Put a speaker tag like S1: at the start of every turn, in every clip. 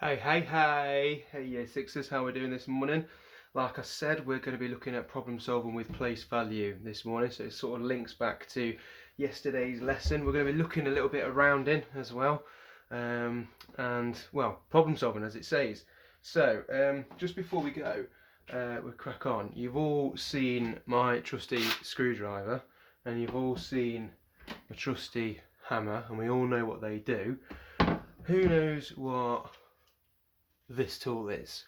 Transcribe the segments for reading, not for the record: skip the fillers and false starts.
S1: Hey year sixes, how we're doing this morning? Like I said, we're going to be looking at problem solving with place value this morning, so it sort of links back to yesterday's lesson. We're going to be looking a little bit at rounding as well, and well, problem solving as it says. So just before we go, we'll crack on. You've all seen my trusty screwdriver, and you've all seen my trusty hammer, and we all know what they do. Who knows what this tool is?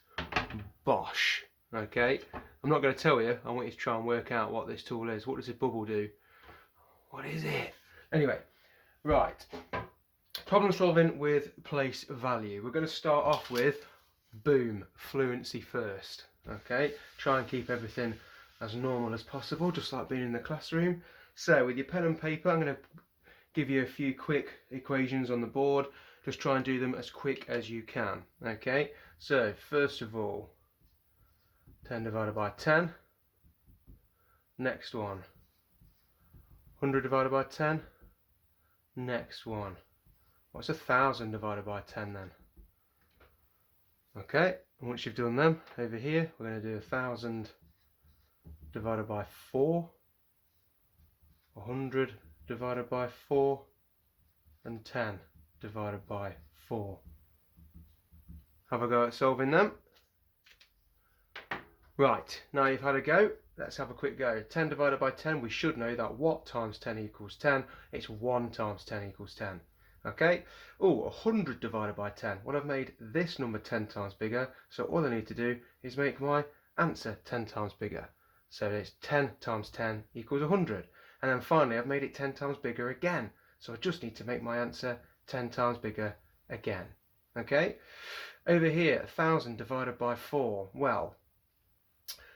S1: Bosh. Okay, I'm not going to tell you. I want you to try and work out what this tool is. What does this bubble do? What is it? Anyway, right. Problem solving with place value. We're going to start off with boom, fluency first. Okay, try and keep everything as normal as possible, just like being in the classroom. So with your pen and paper, I'm going to give you a few quick equations on the board. Just try and do them as quick as you can. Okay, so first of all, 10 divided by 10. Next one, 100 divided by 10. Next one, what's 1,000 divided by 10 then? Okay, and once you've done them, over here we're going to do 1,000 divided by 4, 100 divided by 4, and 10 divided by 4. Have a go at solving them. Right, now you've had a go, let's have a quick go. 10 divided by 10, we should know that what times 10 equals 10? It's 1 times 10 equals 10. Okay, 100 divided by 10. Well, I've made this number 10 times bigger, so all I need to do is make my answer 10 times bigger. So it's 10 times 10 equals 100. And then finally, I've made it 10 times bigger again. So I just need to make my answer 10 times bigger again. Okay, over here, 1,000 divided by 4. Well,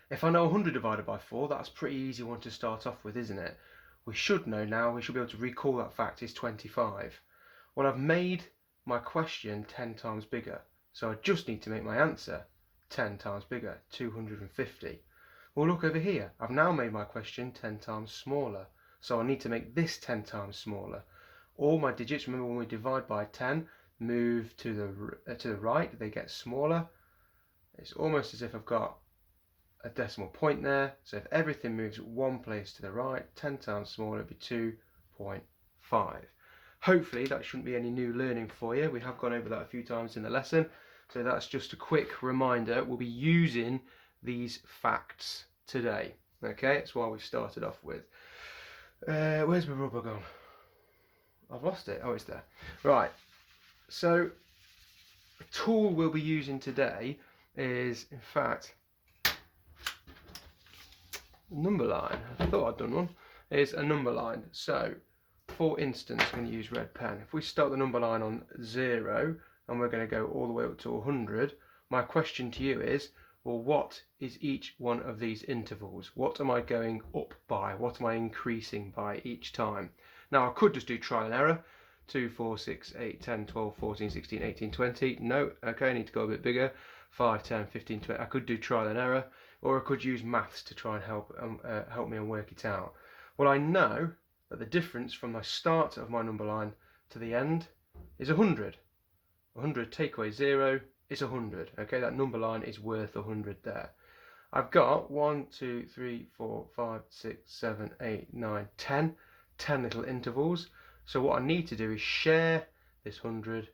S1: if I know 100 divided by 4, that's a pretty easy one to start off with, isn't it? We should know now, we should be able to recall that fact is 25. Well, I've made my question 10 times bigger, so I just need to make my answer 10 times bigger, 250. Well, look over here, I've now made my question 10 times smaller, so I need to make this 10 times smaller. All my digits, remember when we divide by 10, move to the right, they get smaller. It's almost as if I've got a decimal point there, so if everything moves one place to the right, 10 times smaller would be 2.5. Hopefully that shouldn't be any new learning for you. We have gone over that a few times in the lesson, so that's just a quick reminder. We'll be using these facts today. Okay, that's why we've started off with. Where's my rubber gone? I've lost it. Oh, it's there. Right, so the tool we'll be using today is, in fact, number line. I thought I'd done one. Is a number line. So, for instance, I'm going to use red pen. If we start the number line on 0 and we're going to go all the way up to 100, my question to you is, well, what is each one of these intervals? What am I going up by? What am I increasing by each time? Now, I could just do trial and error. 2, 4, 6, 8, 10, 12, 14, 16, 18, 20. No, okay, I need to go a bit bigger. 5, 10, 15, 20. I could do trial and error, or I could use maths to try and help me and work it out. Well, I know that the difference from the start of my number line to the end is 100. 100 take away 0 is 100. Okay, that number line is worth 100 there. I've got 1, 2, 3, 4, 5, 6, 7, 8, 9, 10. 10 little intervals. So what I need to do is share this 100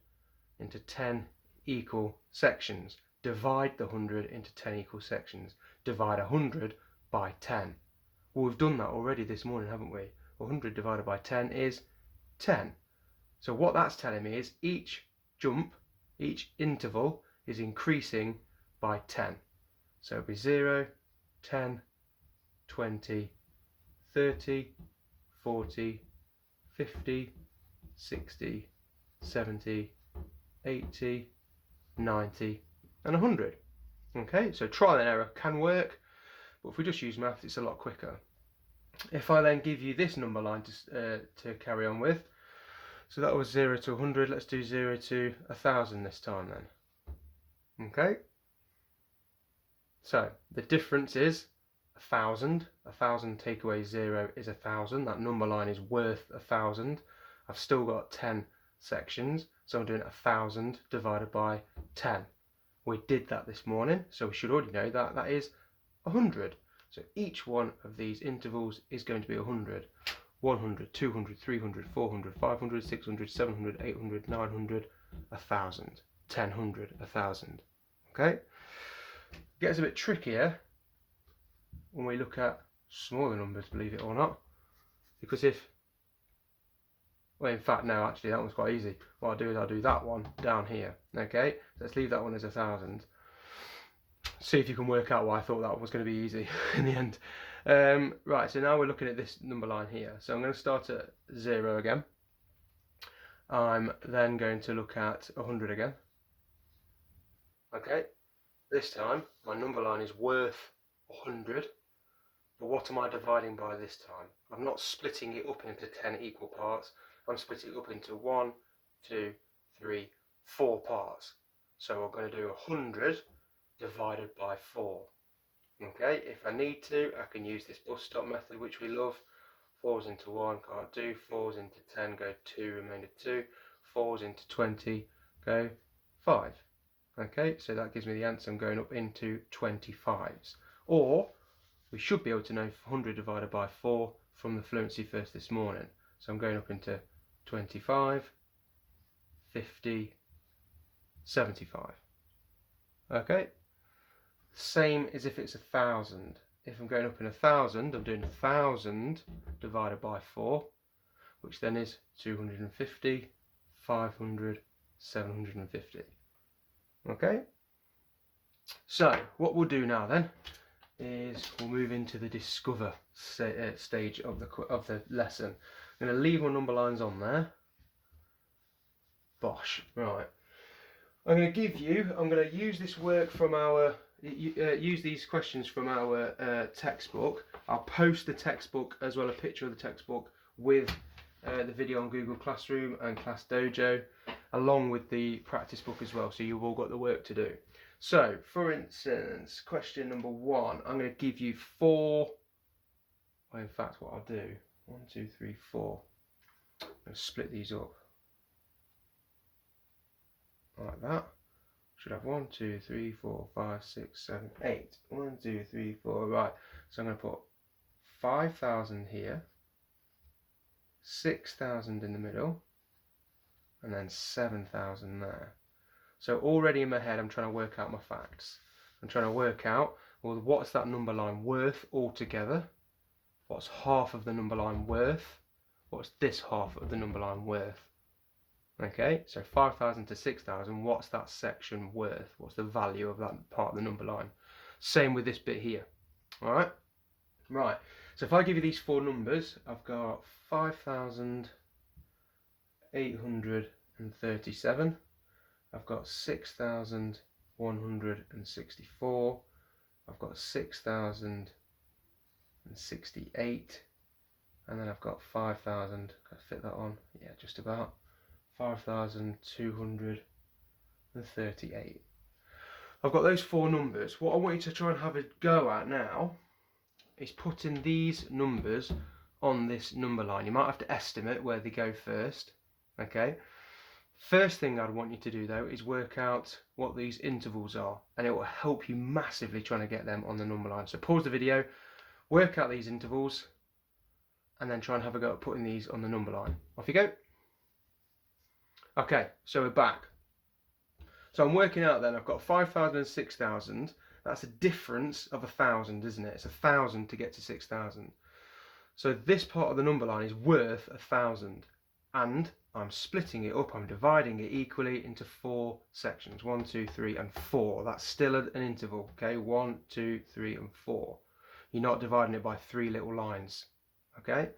S1: into 10 equal sections. Divide the 100 into 10 equal sections. Divide 100 by 10. Well, we've done that already this morning, haven't we? 100 divided by 10 is 10. So what that's telling me is each jump, each interval is increasing by 10. So it'll be 0, 10, 20, 30, 40, 50, 60, 70, 80, 90, and 100. Okay, so trial and error can work, but if we just use maths, it's a lot quicker. If I then give you this number line to carry on with, so that was 0 to 100, let's do 0 to 1,000 this time then. Okay, so the difference is 1,000. 1,000 take away 0 is 1,000. That number line is worth 1,000. I've still got 10 sections, So I'm doing 1,000 divided by 10. We did that this morning, so we should already know that that is 100. So each one of these intervals is going to be 100. 100, 200, 300, 400, 500, 600, 700, 800, 900, 1,000, 1,000, 1,000. Okay? Gets a bit trickier when we look at smaller numbers, believe it or not. Because well, in fact, no, actually, that one's quite easy. What I'll do is I'll do that one down here. Okay? Let's leave that one as 1,000. See if you can work out why I thought that was going to be easy in the end. Right, so now we're looking at this number line here. So I'm going to start at 0 again. I'm then going to look at 100 again. Okay, this time my number line is worth 100. But what am I dividing by this time? I'm not splitting it up into 10 equal parts. I'm splitting it up into 1, 2, 3, 4 parts. So we're going to do 100 divided by 4. Okay, if I need to, I can use this bus stop method, which we love. 4s into 1, can't do. 4s into 10, go 2, remainder 2. 4s into 20, go 5. Okay, so that gives me the answer. I'm going up into 25s. Or, we should be able to know 100 divided by 4 from the fluency first this morning. So I'm going up into 25, 50, 75. Okay, same as if it's 1,000. If I'm going up in 1,000, I'm doing 1,000 divided by 4, which then is 250, 500, 750. Okay, so what we'll do now then is we'll move into the discover stage of the lesson. I'm going to leave my number lines on there. Bosh. Right. I'm going to use this work from our, use these questions from our textbook. I'll post the textbook as well, a picture of the textbook with the video on Google Classroom and Class Dojo, along with the practice book as well, so you've all got the work to do. So, for instance, question number 1, I'm going to give you 4, well, in fact what I'll do, 1, 2, 3, 4, I'm going to split these up like that. Should have 1, 2, 3, 4, 5, 6, 7, 8. 1, 2, 3, 4, right. So I'm going to put 5,000 here, 6,000 in the middle, and then 7,000 there. So already in my head I'm trying to work out my facts. I'm trying to work out, well, what's that number line worth altogether? What's half of the number line worth? What's this half of the number line worth? Okay, so 5,000 to 6,000, what's that section worth? What's the value of that part of the number line? Same with this bit here. Alright? Right, so if I give you these 4 numbers, I've got 5,837. I've got 6,164. I've got 6,068. And then I've got 5,000. Can I fit that on? Yeah, just about. 5,238. I've got those 4 numbers. What I want you to try and have a go at now is putting these numbers on this number line. You might have to estimate where they go first. Okay. First thing I'd want you to do though is work out what these intervals are, and it will help you massively trying to get them on the number line. So pause the video, work out these intervals, and then try and have a go at putting these on the number line. Off you go. Okay, so we're back. So I'm working out then, I've got 5,000 and 6,000. That's a difference of 1,000, isn't it? It's 1,000 to get to 6,000. So this part of the number line is worth 1,000. And I'm splitting it up, I'm dividing it equally into 4 sections. 1, 2, 3, and 4. That's still an interval, okay? 1, 2, 3, and 4. You're not dividing it by 3 little lines, okay?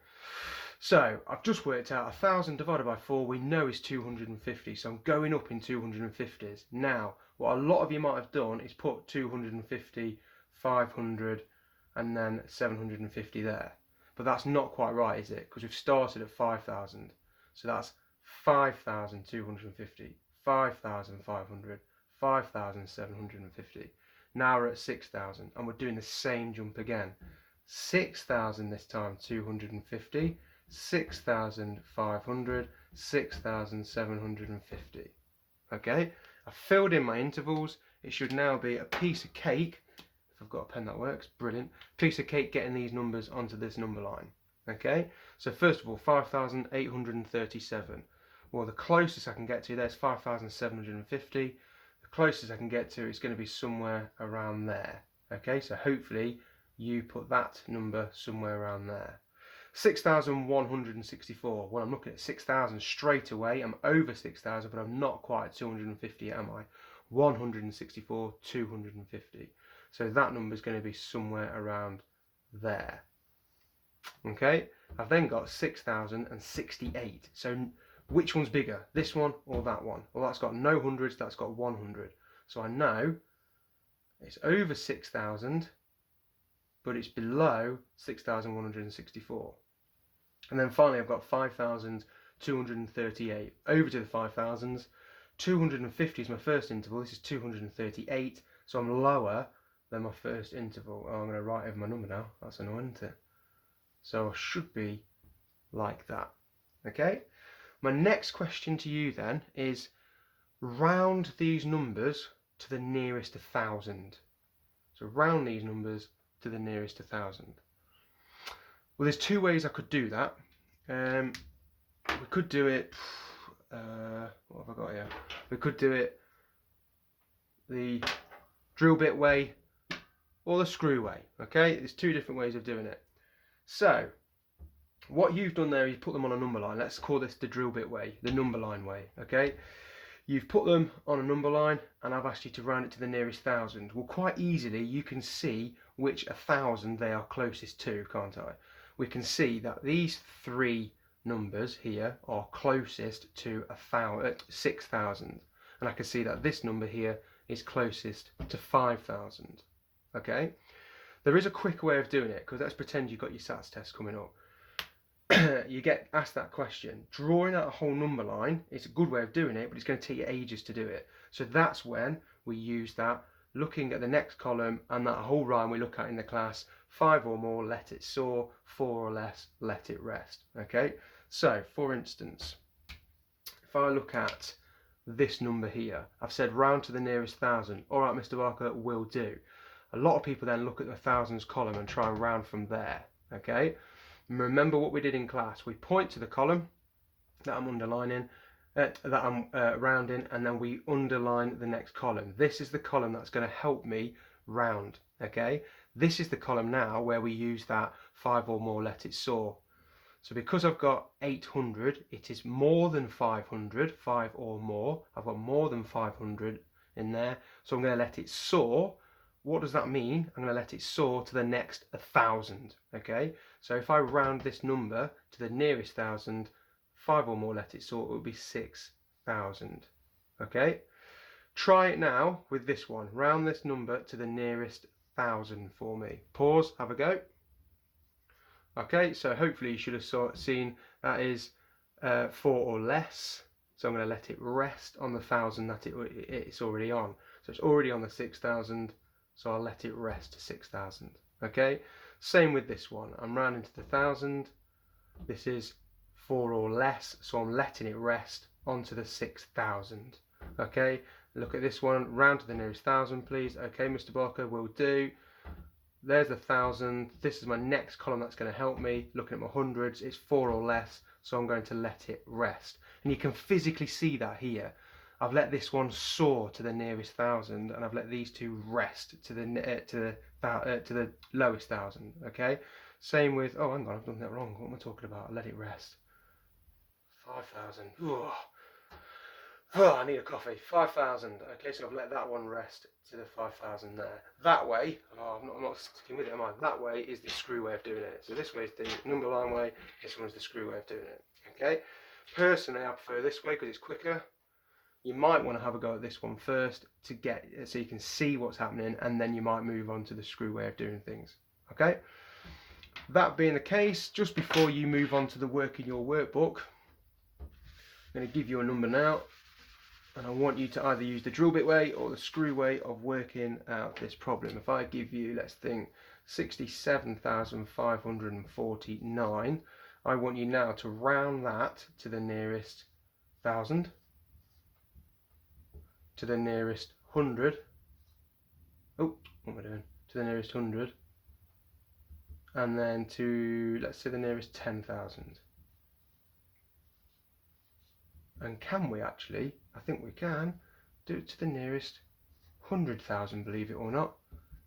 S1: So I've just worked out 1,000 divided by 4 we know is 250, so I'm going up in 250s. Now, what a lot of you might have done is put 250, 500, and then 750 there. But that's not quite right, is it? Because we've started at 5,000. So that's 5,250, 5,500, 5,750. Now we're at 6,000, and we're doing the same jump again. 6,000 this time, 250. 6,500, 6,750. Okay, I've filled in my intervals. It should now be a piece of cake. If I've got a pen that works, brilliant. Piece of cake getting these numbers onto this number line. Okay, so first of all, 5,837. Well, the closest I can get to there's 5,750. The closest I can get to is going to be somewhere around there. Okay, so hopefully you put that number somewhere around there. 6,164. Well, I'm looking at 6,000 straight away. I'm over 6,000, but I'm not quite at 250, am I? 164, 250. So that number is going to be somewhere around there. Okay, I've then got 6,068. So which one's bigger, this one or that one? Well, that's got no hundreds, that's got 100. So I know it's over 6,000, but it's below 6,164. And then finally I've got 5,238. Over to the 5,000s. 250 is my first interval, this is 238, so I'm lower than my first interval. Oh, I'm going to write over my number now, that's annoying, isn't it? So I should be like that. Okay, my next question to you then is round these numbers to the nearest 1,000. So round these numbers to the nearest 1,000. Well, there's two ways I could do that. We could do it, what have I got here? We could do it the drill bit way or the screw way. Okay, there's two different ways of doing it. So what you've done there is put them on a number line. Let's call this the drill bit way, the number line way. Okay, you've put them on a number line and I've asked you to round it to the nearest 1,000. Well, quite easily you can see which 1,000 they are closest to, can't I? We can see that these three numbers here are closest to 6,000, and I can see that this number here is closest to 5,000. Okay, there is a quick way of doing it, because let's pretend you've got your SATs test coming up. You get asked that question. Drawing out a whole number line is a good way of doing it, but it's going to take you ages to do it. So that's when we use that, looking at the next column and that whole rhyme we look at in the class. 5 or more, let it soar. 4 or less, let it rest. Okay, so for instance, if I look at this number here, I've said round to the nearest 1,000. All right, Mr. Barker, will do. A lot of people then look at the thousands column and try and round from there. Okay, remember what we did in class. We point to the column that I'm underlining, that I'm rounding, and then we underline the next column. This is the column that's going to help me round. Okay, this is the column now where we use that 5 or more, let it soar. So because I've got 800, it is more than 500, 5 or more. I've got more than 500 in there, so I'm going to let it soar. What does that mean? I'm going to let it soar to the next 1,000. Okay, so if I round this number to the nearest 1,000, 5 or more, let it soar, it would be 6,000. Okay, try it now with this one. Round this number to the nearest 1,000 for me. Pause, have a go. Okay, so hopefully you should have seen that is 4 or less. So I'm going to let it rest on the 1,000 that it's already on. So it's already on the 6,000, so I'll let it rest to 6,000. Okay, same with this one. I'm rounding to the 1,000. This is 4 or less, so I'm letting it rest onto the 6,000. Okay, look at this one. Round to the nearest 1,000, please. Okay, Mr. Barker, will do. There's 1,000. This is my next column that's going to help me. Looking at my hundreds, it's 4 or less, so I'm going to let it rest. And you can physically see that here. I've let this one soar to the nearest 1,000, and I've let these two rest to the lowest 1,000. Okay. Same with, oh, hang on, I've done that wrong. What am I talking about? I let it rest. 5,000. Oh, I need a coffee. 5,000. Okay, so I've let that one rest to the 5,000 there. That way, I'm not sticking with it, am I? That way is the screw way of doing it. So this way is the number line way, this one is the screw way of doing it. Okay? Personally, I prefer this way because it's quicker. You might want to have a go at this one first to get so you can see what's happening, and then you might move on to the screw way of doing things. Okay? That being the case, just before you move on to the work in your workbook, I'm going to give you a number now. And I want you to either use the drill bit way or the screw way of working out this problem. If I give you, let's think, 67,549, I want you now to round that to the nearest 1,000, to the nearest 100. Oh, what am I doing? To the nearest 100. And then to, let's say, the nearest 10,000. And can we actually, I think we can, do it to the nearest 100,000, believe it or not.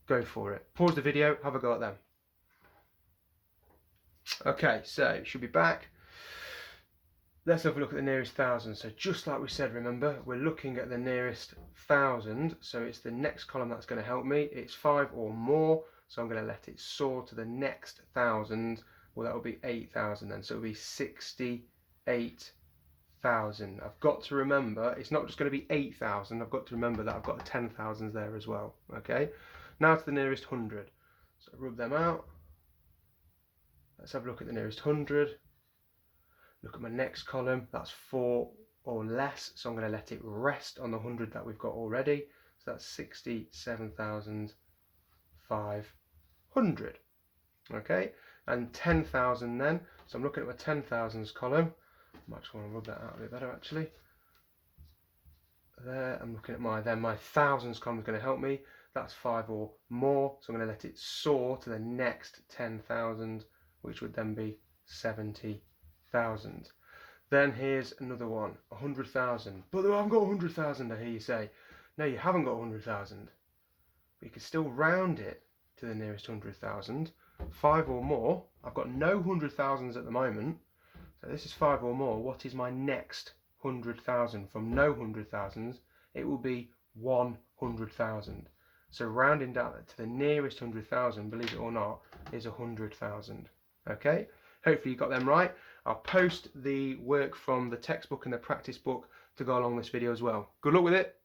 S1: Go for it. Pause the video, have a go at them. Okay, so should be back. Let's have a look at the nearest 1,000. So just like we said, remember, we're looking at the nearest 1,000. So it's the next column that's going to help me. It's 5 or more. So I'm going to let it soar to the next 1,000. Well, that will be 8,000 then. So it'll be 68,000. I've got to remember, it's not just going to be 8,000. I've got to remember that I've got 10,000s there as well. Okay. Now to the nearest 100. So rub them out. Let's have a look at the nearest 100. Look at my next column, that's 4 or less, so I'm going to let it rest on the 100 that we've got already. So that's 67,500. Okay, and 10,000 then. So I'm looking at my 10,000s column. I might just want to rub that out a bit better actually. There, I'm looking at my thousands column is going to help me. That's 5 or more, so I'm going to let it soar to the next 10,000, which would then be 70,000. Then here's another one, 100,000. But I haven't got 100,000, I hear you say. No, you haven't got 100,000. But you can still round it to the nearest 100,000. 5 or more. I've got no 100,000s at the moment. So this is 5 or more. What is my next 100,000? From no 100,000s, it will be 100,000. So rounding down to the nearest 100,000, believe it or not, is 100,000. Okay? Hopefully you got them right. I'll post the work from the textbook and the practice book to go along this video as well. Good luck with it.